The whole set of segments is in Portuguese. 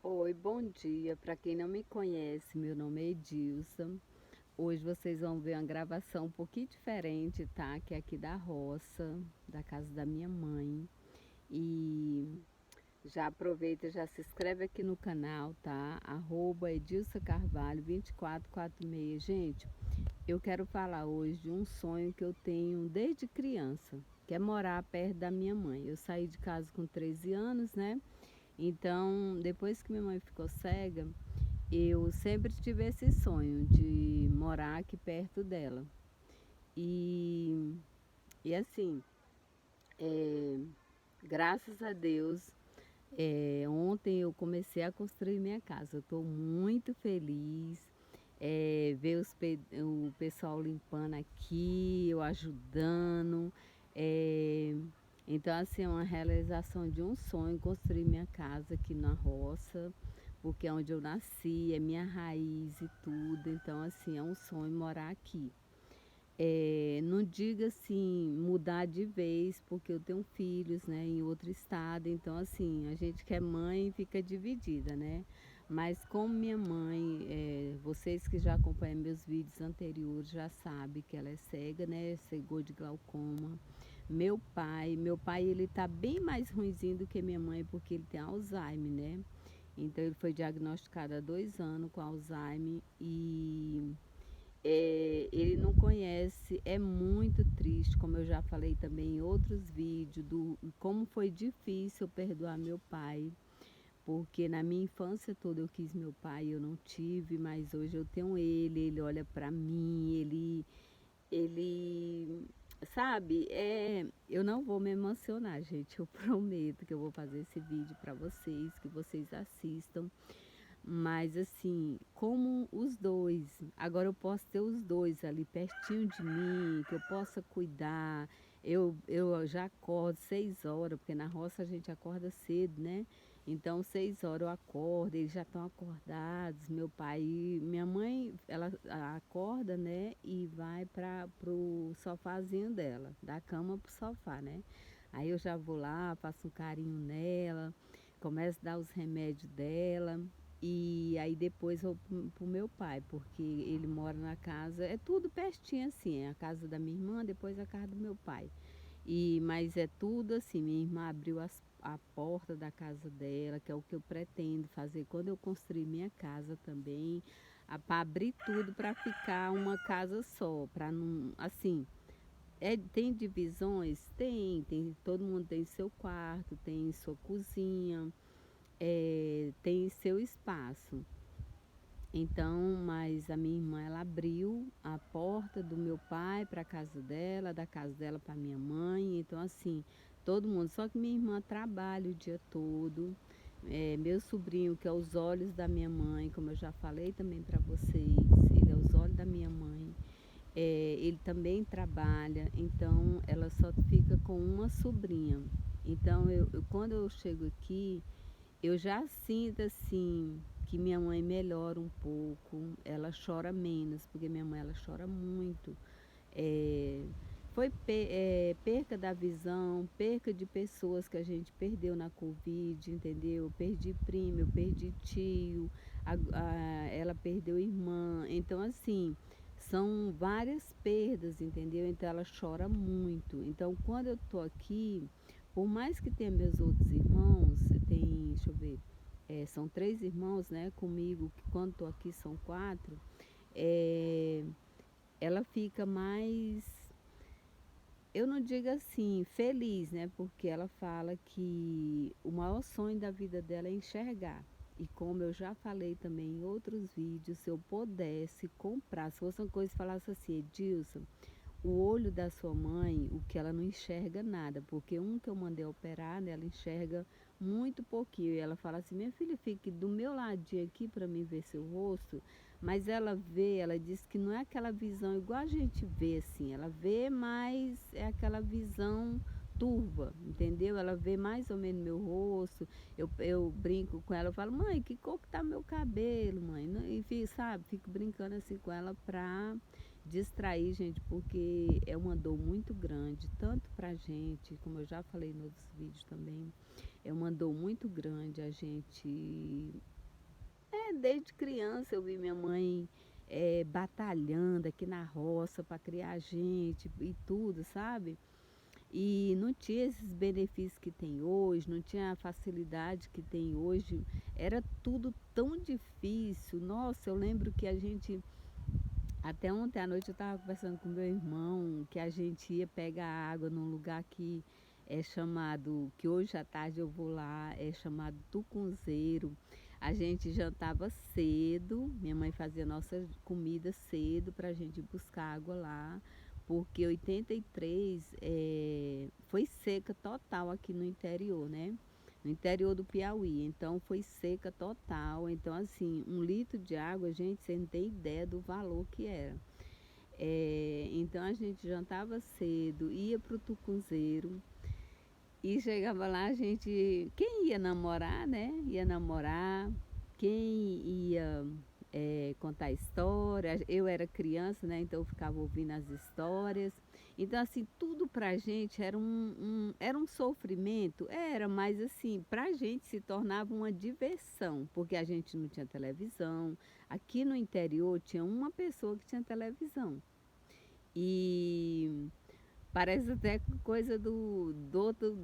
Oi, bom dia. Para quem não me conhece, meu nome é Edilson. Hoje vocês vão ver uma gravação um pouquinho diferente, tá? Que é aqui da roça, da casa da minha mãe. E já aproveita, já se inscreve aqui no canal, tá? Edilson Carvalho 2446. Gente, eu quero falar hoje de um sonho que eu tenho desde criança, que é morar perto da minha mãe. Eu saí de casa com 13 anos, né? Então, depois que minha mãe ficou cega, eu sempre tive esse sonho de morar aqui perto dela. E, e assim, é, graças a Deus, ontem eu comecei a construir minha casa. Eu estou muito feliz. Ver o pessoal limpando aqui, eu ajudando. é, então, assim, é uma realização de um sonho construir minha casa aqui na roça, porque é onde eu nasci, é minha raiz e tudo. Então, assim, é um sonho morar aqui. Não diga assim, mudar de vez, porque eu tenho filhos, né, em outro estado, então assim, a gente que é mãe fica dividida, né? Mas como minha mãe, vocês que já acompanham meus vídeos anteriores já sabem que ela é cega, né? Cegou de glaucoma. Meu pai ele tá bem mais ruinzinho do que minha mãe, porque ele tem Alzheimer, né? Então ele foi diagnosticado há 2 anos com Alzheimer e ele não conhece, é muito triste, como eu já falei também em outros vídeos, do como foi difícil perdoar meu pai, porque na minha infância toda eu quis meu pai, eu não tive, mas hoje eu tenho ele olha para mim, ele, sabe, eu não vou me emocionar, gente, eu prometo que eu vou fazer esse vídeo para vocês, que vocês assistam. Mas assim, como os dois, agora eu posso ter os dois ali pertinho de mim, que eu possa cuidar. Eu já acordo 6 horas, porque na roça a gente acorda cedo, né? Então 6 horas eu acordo, eles já estão acordados. Meu pai, minha mãe, ela acorda, né? E vai para pro sofazinho dela, da cama pro sofá, né? Aí eu já vou lá, faço um carinho nela, começo a dar os remédios dela. E aí depois eu vou pro meu pai, porque ele mora na casa, é tudo pertinho assim, é a casa da minha irmã, depois a casa do meu pai. Mas é tudo assim, minha irmã abriu a porta da casa dela, que é o que eu pretendo fazer quando eu construir minha casa também, para abrir tudo para ficar uma casa só, para não, assim, tem divisões? Todo mundo tem seu quarto, tem sua cozinha, tem seu espaço. Então, mas a minha irmã, ela abriu a porta do meu pai para a casa dela, da casa dela para minha mãe. Então, assim, todo mundo. Só que minha irmã trabalha o dia todo. Meu sobrinho, que é os olhos da minha mãe, como eu já falei também para vocês, ele é os olhos da minha mãe. Ele também trabalha, então ela só fica com uma sobrinha. Então, quando eu chego aqui, eu já sinto assim que minha mãe melhora um pouco, ela chora menos, porque minha mãe ela chora muito. É, perca da visão, perca de pessoas que a gente perdeu na Covid, entendeu? Eu perdi primo, eu perdi tio, ela perdeu irmã. Então, assim, são várias perdas, entendeu? Então, ela chora muito. Então, quando eu tô aqui, por mais que tenha meus outros irmãos, deixa eu ver, são 3 irmãos, né, comigo, que quando tô aqui são 4, é, ela fica mais, eu não digo assim, feliz, né? Porque ela fala que o maior sonho da vida dela é enxergar. E como eu já falei também em outros vídeos, se eu pudesse comprar, se fosse uma coisa que falasse assim, Edilson, o olho da sua mãe, o que ela não enxerga nada, porque um que eu mandei operar, né, ela enxerga muito pouquinho. E ela fala assim, minha filha, fique do meu ladinho aqui para mim ver seu rosto. Mas ela vê, ela diz que não é aquela visão igual a gente vê assim, ela vê, mas é aquela visão turva, entendeu? Ela vê mais ou menos meu rosto, eu brinco com ela, eu falo, mãe, que cor que tá meu cabelo, mãe? E sabe, fico brincando assim com ela pra distrair, gente, porque é uma dor muito grande, tanto pra gente, como eu já falei nos outros vídeos também, é uma dor muito grande a gente Desde criança eu vi minha mãe batalhando aqui na roça para criar a gente e tudo, sabe? E não tinha esses benefícios que tem hoje, não tinha a facilidade que tem hoje, era tudo tão difícil. Nossa, eu lembro que a gente, até ontem à noite eu estava conversando com meu irmão, que a gente ia pegar água num lugar que é chamado, que hoje à tarde eu vou lá, é chamado Tucunzeiro. A gente jantava cedo, minha mãe fazia nossa comida cedo para a gente buscar água lá, porque 83 foi seca total aqui no interior, né? No interior do Piauí, então foi seca total. Então, assim, 1 litro de água, gente, você não tem ideia do valor que era. Então a gente jantava cedo, ia pro Tucunzeiro e chegava lá, a gente, quem ia namorar, né? Ia namorar, quem ia contar história. Eu era criança, né? Então eu ficava ouvindo as histórias. Então, assim, tudo pra gente era era um sofrimento, era, mas assim, pra gente se tornava uma diversão, porque a gente não tinha televisão. Aqui no interior tinha uma pessoa que tinha televisão. E parece até coisa da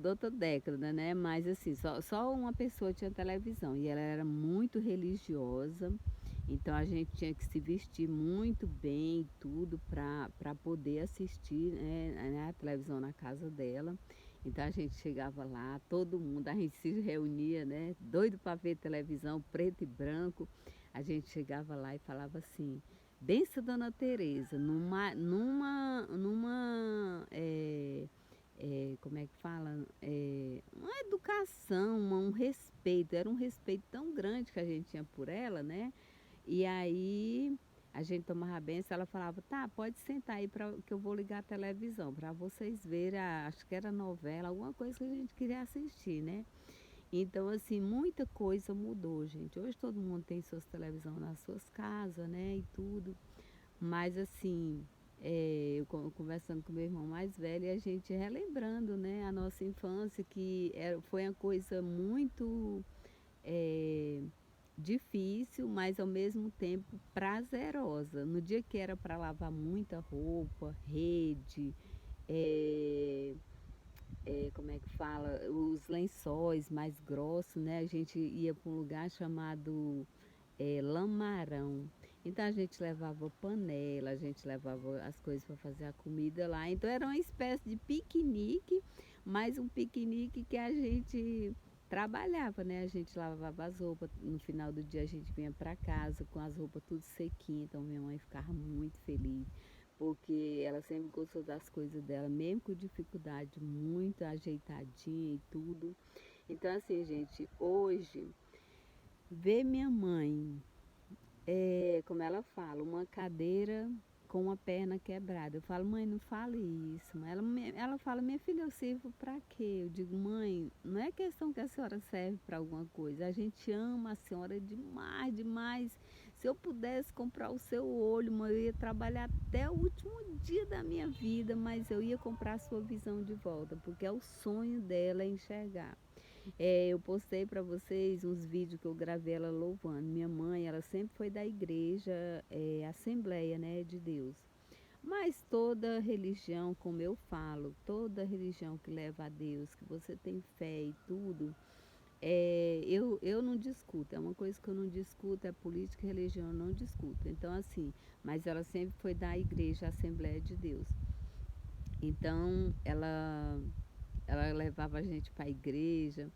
outra década, né? Mas assim, só uma pessoa tinha televisão e ela era muito religiosa. Então a gente tinha que se vestir muito bem e tudo para poder assistir, né, a televisão na casa dela. Então a gente chegava lá, todo mundo, a gente se reunia, né? Doido para ver televisão, preto e branco. A gente chegava lá e falava assim: benção, Dona Teresa, como é que fala? Uma educação, um respeito. Era um respeito tão grande que a gente tinha por ela, né? E aí a gente tomava a benção, ela falava, tá, pode sentar aí que eu vou ligar a televisão para vocês verem, acho que era novela, alguma coisa que a gente queria assistir, né? Então, assim, muita coisa mudou, gente. Hoje todo mundo tem suas televisões nas suas casas, né? E tudo. Mas, assim, eu conversando com meu irmão mais velho, e a gente relembrando, né? A nossa infância, que foi uma coisa muito eh, difícil, mas ao mesmo tempo prazerosa. No dia que era para lavar muita roupa, rede, eh, como é que fala, os lençóis mais grossos, né? A gente ia para um lugar chamado Lamarão. Então a gente levava panela, a gente levava as coisas para fazer a comida lá. Então era uma espécie de piquenique, mas um piquenique que a gente trabalhava, né? A gente lavava as roupas, no final do dia a gente vinha para casa com as roupas tudo sequinhas, então minha mãe ficava muito feliz, porque ela sempre gostou das coisas dela, mesmo com dificuldade, muito ajeitadinha e tudo. Então assim, gente, hoje ver minha mãe como ela fala, uma cadeira com uma perna quebrada. Eu falo, mãe, não fale isso. Ela fala, minha filha, eu sirvo para quê? Eu digo, mãe, não é questão que a senhora serve para alguma coisa. A gente ama a senhora demais, demais. Se eu pudesse comprar o seu olho, mãe, eu ia trabalhar até o último dia da minha vida, mas eu ia comprar a sua visão de volta, porque é o sonho dela enxergar. Eu postei para vocês uns vídeos que eu gravei ela louvando. Minha mãe, ela sempre foi da igreja, Assembleia, né, de Deus. Mas toda religião, como eu falo, toda religião que leva a Deus, que você tem fé e tudo, eu não discuto. É uma coisa que eu não discuto, é política e religião, eu não discuto. Então, assim, mas ela sempre foi da igreja, Assembleia de Deus. Então, ela levava a gente para a igreja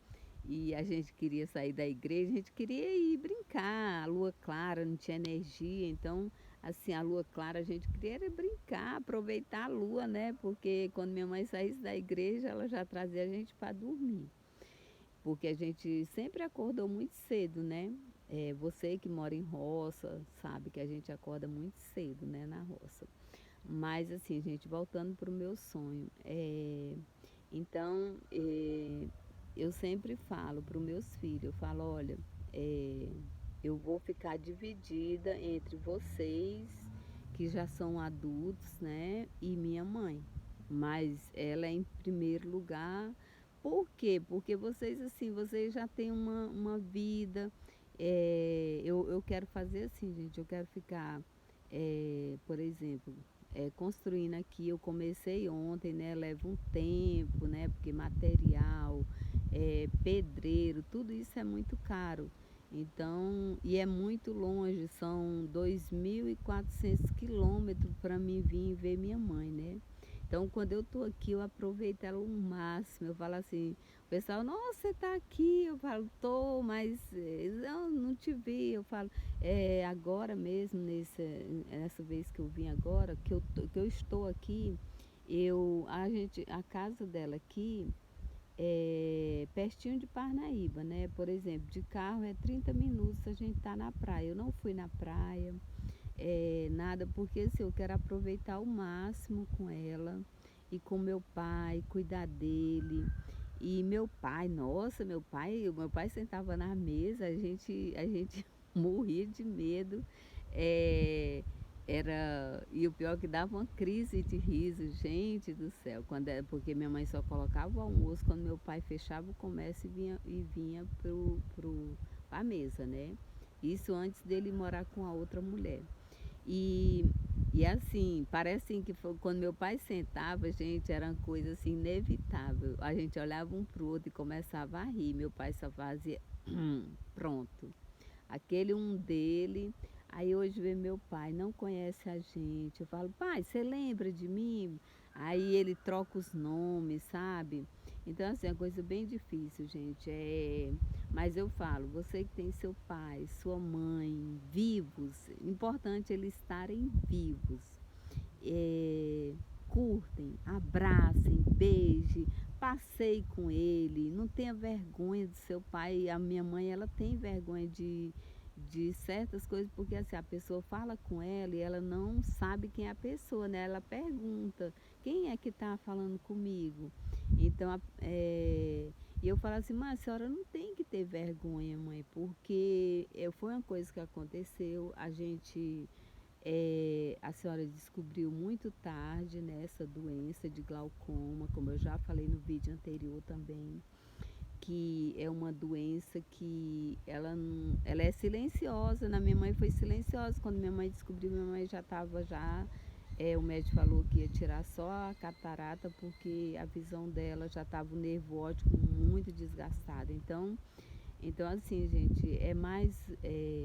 e a gente queria sair da igreja, a gente queria ir brincar, a lua clara, não tinha energia, então, assim, a lua clara, a gente queria era brincar, aproveitar a lua, né? Porque quando minha mãe saísse da igreja, ela já trazia a gente para dormir, porque a gente sempre acordou muito cedo, né? Você que mora em roça, sabe que a gente acorda muito cedo, né, na roça. Mas assim, gente, voltando para o meu sonho, então, eu sempre falo para os meus filhos, eu falo, olha, é, eu vou ficar dividida entre vocês, que já são adultos, né, e minha mãe. Mas ela é em primeiro lugar. Por quê? Porque vocês, assim, vocês já têm uma vida. Eu quero fazer assim, gente, eu quero ficar, por exemplo, construindo aqui. Eu comecei ontem, né? Leva um tempo, né? Porque material, pedreiro, tudo isso é muito caro. Então, e é muito longe, são 2.400 quilômetros para mim vir ver minha mãe, né? Então, quando eu tô aqui, eu aproveito ela ao máximo. Eu falo assim, o pessoal, nossa, você tá aqui? Eu falo, tô, mas eu não te vi. Eu falo, agora mesmo, nessa vez que eu vim agora, que eu estou aqui, a casa dela aqui é pertinho de Parnaíba, né? Por exemplo, de carro é 30 minutos a gente tá na praia. Eu não fui na praia, nada, porque assim, eu quero aproveitar ao máximo com ela e com meu pai, cuidar dele. E meu pai, nossa, o meu pai sentava na mesa, a gente morria de medo. É, e o pior é que dava uma crise de riso, gente do céu, porque minha mãe só colocava o almoço quando meu pai fechava o comércio e vinha pra mesa, né? Isso antes dele morar com a outra mulher. E, e assim, parece assim que quando meu pai sentava, gente, era uma coisa assim inevitável. A gente olhava um pro outro e começava a rir. Meu pai só fazia pronto. Aquele um dele. Aí hoje vê meu pai, não conhece a gente. Eu falo, pai, você lembra de mim? Aí ele troca os nomes, sabe? Então, assim, é uma coisa bem difícil, gente. Mas eu falo, você que tem seu pai, sua mãe, vivos, importante eles estarem vivos. É, curtem, abracem, beijem, passeie com ele, não tenha vergonha do seu pai. A minha mãe, ela tem vergonha de certas coisas, porque assim, a pessoa fala com ela e ela não sabe quem é a pessoa, né? Ela pergunta, quem é que está falando comigo? Então, e eu falo assim, mas a senhora não tem que ter vergonha, mãe, porque foi uma coisa que aconteceu, a senhora descobriu muito tarde, né, essa doença de glaucoma, como eu já falei no vídeo anterior também, que é uma doença que ela é silenciosa. Na minha mãe foi silenciosa. Quando minha mãe descobriu, minha mãe já estava o médico falou que ia tirar só a catarata porque a visão dela já estava o nervo óptico muito desgastado. Então, assim, gente,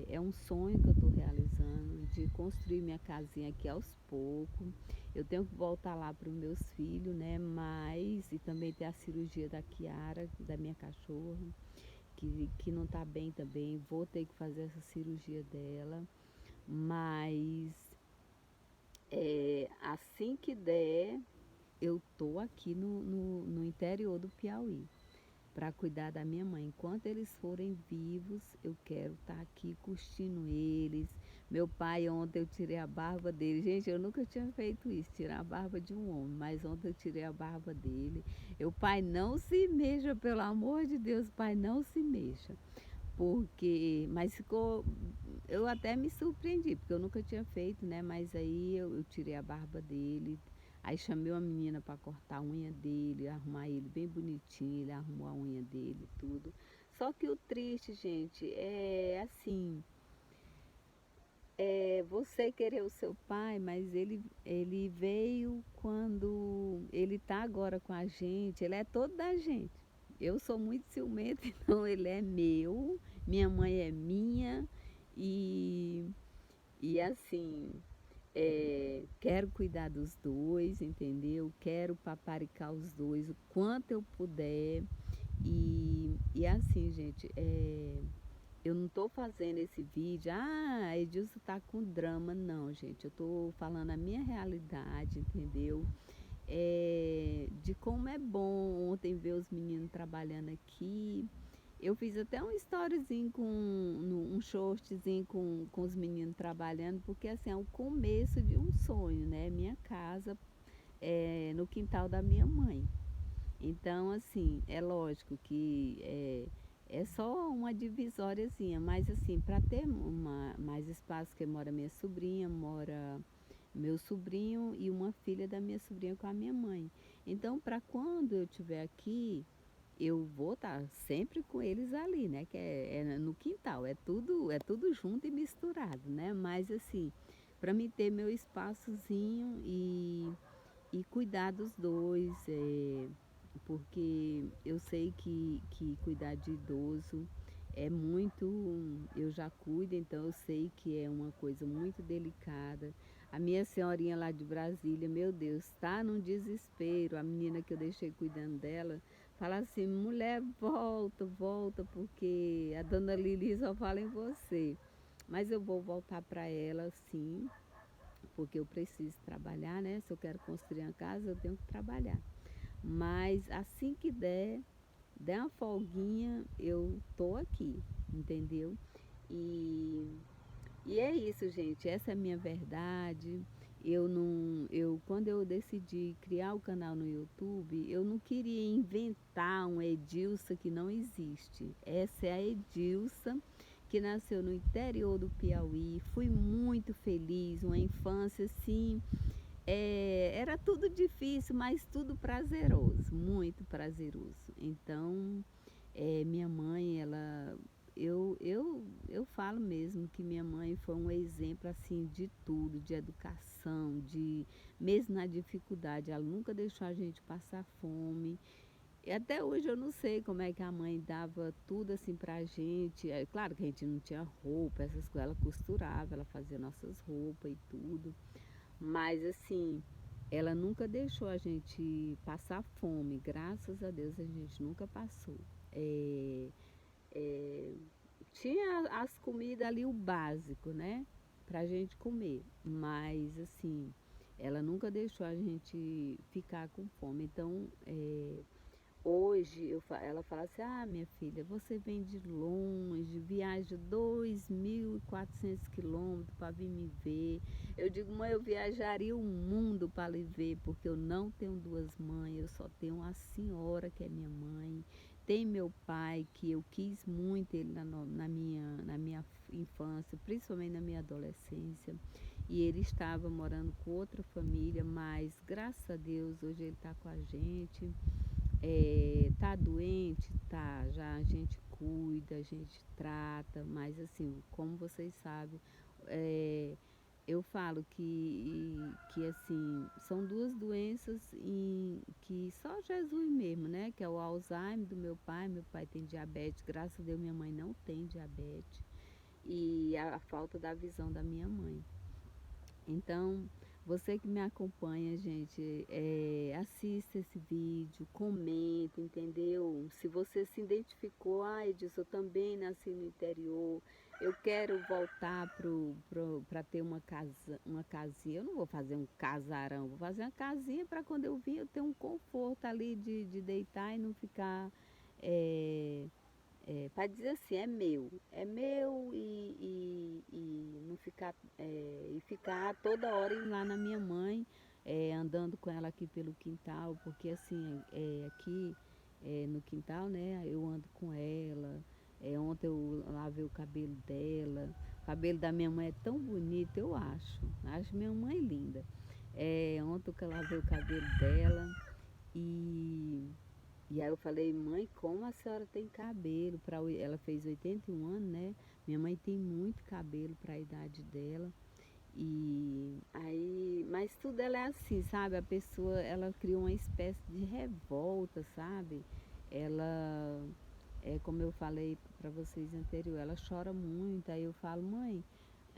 é um sonho que eu estou realizando de construir minha casinha aqui aos poucos. Eu tenho que voltar lá para os meus filhos, né? E também ter a cirurgia da Kiara, da minha cachorra, que não está bem também. Vou ter que fazer essa cirurgia dela. Mas assim que der, eu tô aqui no interior do Piauí para cuidar da minha mãe. Enquanto eles forem vivos, eu quero estar aqui curtindo eles. Meu pai, ontem eu tirei a barba dele. Gente, eu nunca tinha feito isso, tirar a barba de um homem, mas ontem eu tirei a barba dele. Eu, pai, não se mexa, pelo amor de Deus, pai, não se mexa. Mas ficou, eu até me surpreendi, porque eu nunca tinha feito, né? Mas aí eu tirei a barba dele, aí chamei uma menina para cortar a unha dele, arrumar ele bem bonitinho, ele arrumou a unha dele, tudo. Só que o triste, gente, é assim, você querer o seu pai, mas ele veio quando ele tá agora com a gente, ele é todo da gente. Eu sou muito ciumenta, então ele é meu, minha mãe é minha, e, e assim, quero cuidar dos dois, entendeu? Quero paparicar os dois o quanto eu puder. E assim, gente, eu não tô fazendo esse vídeo, Edilson tá com drama, não, gente. Eu tô falando a minha realidade, entendeu? De como é bom ontem ver os meninos trabalhando aqui. Eu fiz até um storyzinho um shortzinho com os meninos trabalhando, porque assim, é o começo de um sonho, né? Minha casa no quintal da minha mãe. Então, assim, é lógico que é só uma divisóriazinha, mas assim, para ter mais espaço, que mora minha sobrinha, mora meu sobrinho e uma filha da minha sobrinha com a minha mãe. Então, para quando eu estiver aqui, eu vou estar sempre com eles ali, né, que é no quintal, é tudo junto e misturado, né, mas assim, para mim ter meu espaçozinho e cuidar dos dois, porque eu sei que cuidar de idoso é muito, eu já cuido, então eu sei que é uma coisa muito delicada. A minha senhorinha lá de Brasília, meu Deus, está num desespero. A menina que eu deixei cuidando dela fala assim: mulher, volta, volta, porque a dona Lili só fala em você. Mas eu vou voltar para ela, sim, porque eu preciso trabalhar, né? Se eu quero construir uma casa, eu tenho que trabalhar. Mas assim que der uma folguinha, eu tô aqui, entendeu? E, e é isso, gente. Essa é a minha verdade. Eu não, eu quando eu decidi criar o canal no YouTube, eu não queria inventar um Edilsa que não existe. Essa é a Edilsa que nasceu no interior do Piauí. Fui muito feliz, uma infância assim, era tudo difícil, mas tudo prazeroso, muito prazeroso. Então, minha mãe, eu falo mesmo que minha mãe foi um exemplo assim de tudo, de educação, mesmo na dificuldade, ela nunca deixou a gente passar fome. E até hoje eu não sei como é que a mãe dava tudo assim pra gente. É claro que a gente não tinha roupa, essas coisas, ela costurava, ela fazia nossas roupas e tudo. Mas assim, ela nunca deixou a gente passar fome, graças a Deus a gente nunca passou. É, é, tinha as comidas ali, o básico, né? Pra gente comer, mas assim, ela nunca deixou a gente ficar com fome. Então, hoje ela fala assim: ah, minha filha, você vem de longe, viaja 2.400 quilômetros para vir me ver. Eu digo: mãe, eu viajaria o mundo para lhe ver, porque eu não tenho duas mães, eu só tenho uma senhora que é minha mãe. Tem meu pai, que eu quis muito ele na minha infância, principalmente na minha adolescência. E ele estava morando com outra família, mas graças a Deus hoje ele está com a gente. Tá doente? Tá, já a gente cuida, a gente trata, mas assim, como vocês sabem, é, eu falo que assim, são duas doenças que só Jesus mesmo, né? Que é o Alzheimer do meu pai tem diabetes, graças a Deus minha mãe não tem diabetes, e a falta da visão da minha mãe. Então, você que me acompanha, gente, assista esse vídeo, comenta, entendeu? Se você se identificou, ah, Edilson, eu também nasci no interior, eu quero voltar para ter uma casinha. Eu não vou fazer um casarão, vou fazer uma casinha para quando eu vir eu ter um conforto ali de deitar e não ficar. eh, para dizer assim, é meu e não ficar, e ficar toda hora indo lá na minha mãe, andando com ela aqui pelo quintal, porque assim, aqui no quintal, né, eu ando com ela, ontem eu lavei o cabelo dela, o cabelo da minha mãe é tão bonito, eu acho minha mãe linda. Ontem que eu lavei o cabelo dela e e aí eu falei: mãe, como a senhora tem cabelo para ela fez 81 anos, né? Minha mãe tem muito cabelo para a idade dela. E aí, mas tudo ela é assim, sabe? A pessoa, ela cria uma espécie de revolta, sabe? Ela, como eu falei para vocês anterior, ela chora muito. Aí eu falo: mãe,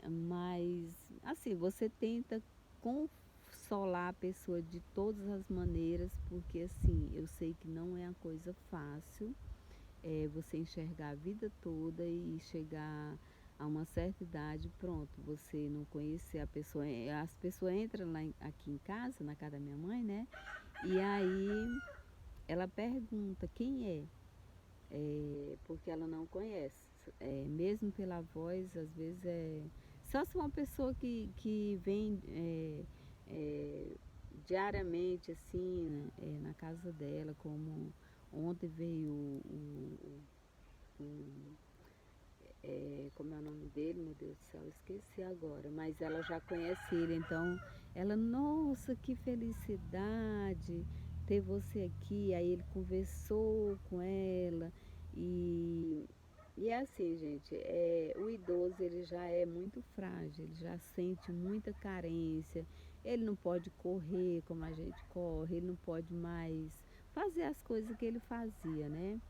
mas assim, você tenta consolar a pessoa de todas as maneiras, porque assim, eu sei que não é uma coisa fácil, você enxergar a vida toda e chegar a uma certa idade, pronto, você não conhecer a pessoa, as pessoas entram lá aqui em casa, na casa da minha mãe, né? E aí ela pergunta quem é, porque ela não conhece. Mesmo pela voz, às vezes só se uma pessoa que vem diariamente assim, né, na casa dela, como ontem veio como é o nome dele, meu Deus do céu, esqueci agora, mas ela já conhece ele, então ela, nossa, que felicidade, ter você aqui. Aí ele conversou com ela e, e é assim, gente, o idoso ele já é muito frágil, ele já sente muita carência, ele não pode correr como a gente corre, ele não pode mais fazer as coisas que ele fazia, né?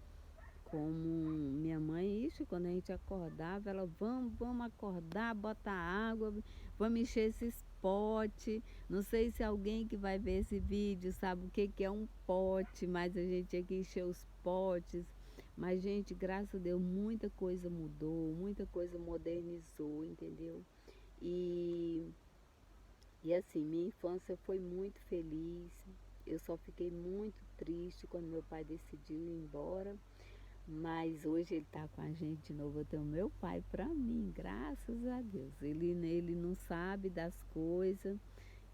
Como minha mãe, ixi, quando a gente acordava, ela, vamos acordar, botar água, vamos encher esses potes. Não sei se alguém que vai ver esse vídeo sabe o que que é um pote, mas a gente tinha que encher os potes. Mas, gente, graças a Deus, muita coisa mudou, muita coisa modernizou, entendeu? E, e assim, minha infância foi muito feliz. Eu só fiquei muito triste quando meu pai decidiu ir embora. Mas hoje ele está com a gente de novo. Eu tenho meu pai para mim, graças a Deus. Ele não sabe das coisas,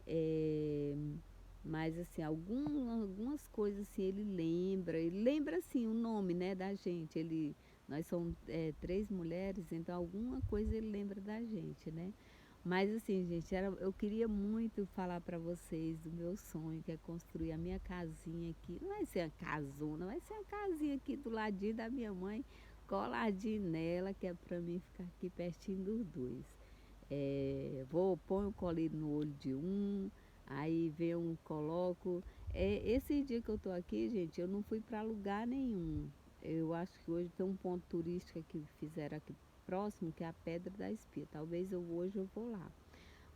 é, mas assim, algumas coisas assim, ele lembra assim o nome, né, da gente. Nós somos três mulheres, então alguma coisa ele lembra da gente, né? Mas assim, gente, eu queria muito falar para vocês do meu sonho, que é construir a minha casinha aqui. Não vai ser uma casona, vai ser uma casinha aqui do ladinho da minha mãe, coladinho nela, que é para mim ficar aqui pertinho dos dois. Vou pôr o colírio no olho de um, aí vem um, coloco. Esse dia que eu tô aqui, gente, eu não fui para lugar nenhum. Eu acho que hoje tem um ponto turístico que fizeram aqui próximo, que é a Pedra da Espia. Talvez hoje eu vou lá.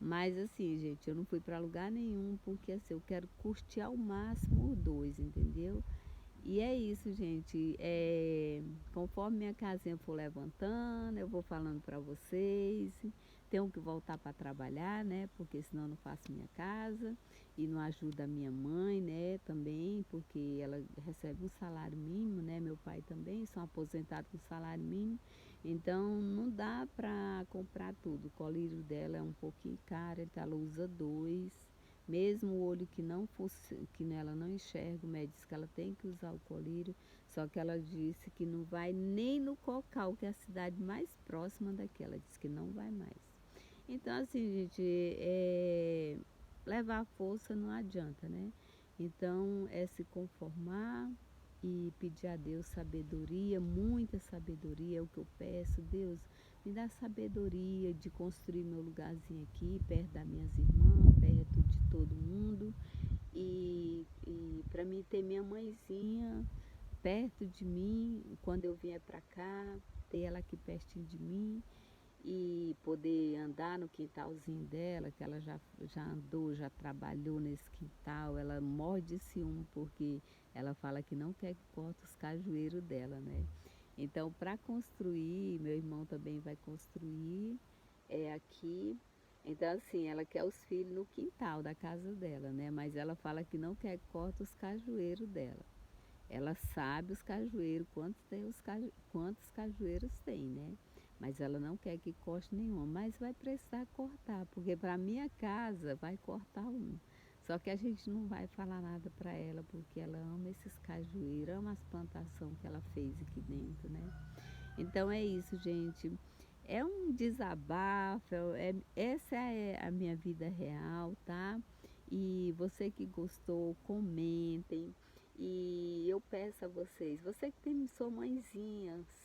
Mas assim, gente, eu não fui para lugar nenhum, porque assim, eu quero curtir ao máximo os dois, entendeu? E é isso, gente. Conforme minha casinha for levantando, eu vou falando para vocês. Tenho que voltar para trabalhar, né? Porque senão eu não faço minha casa. E não ajuda a minha mãe, né? Também, porque ela recebe um salário mínimo, né? Meu pai também, são aposentados com salário mínimo. Então não dá para comprar tudo. O colírio dela é um pouquinho caro, então ela usa dois. Mesmo o olho que não fosse, que ela não enxerga, o médico disse que ela tem que usar o colírio, só que ela disse que não vai nem no Cocal, que é a cidade mais próxima daqui. Ela disse que não vai mais. Então, assim, gente, levar força não adianta, né? Então, é se conformar e pedir a Deus sabedoria, muita sabedoria, é o que eu peço. Deus, me dá sabedoria de construir meu lugarzinho aqui, perto das minhas irmãs, perto de todo mundo. E para mim ter minha mãezinha perto de mim, quando eu vier para cá, ter ela aqui pertinho de mim e poder andar no quintalzinho dela, que ela já andou, já trabalhou nesse quintal. Ela morre de ciúme porque ela fala que não quer que corte os cajueiros dela, né? Então, para construir, meu irmão também vai construir aqui. Então, assim, ela quer os filhos no quintal da casa dela, né? Mas ela fala que não quer que corte os cajueiros dela. Ela sabe os cajueiros, quantos cajueiros tem, né? Mas ela não quer que corte nenhum, mas vai precisar cortar, porque para minha casa vai cortar um. Só que a gente não vai falar nada para ela, porque ela ama esses cajueiros, ama as plantações que ela fez aqui dentro, né? Então é isso, gente. É um desabafo, essa é a minha vida real, tá? E você que gostou, comentem. E eu peço a vocês, você que tem sua mãezinha,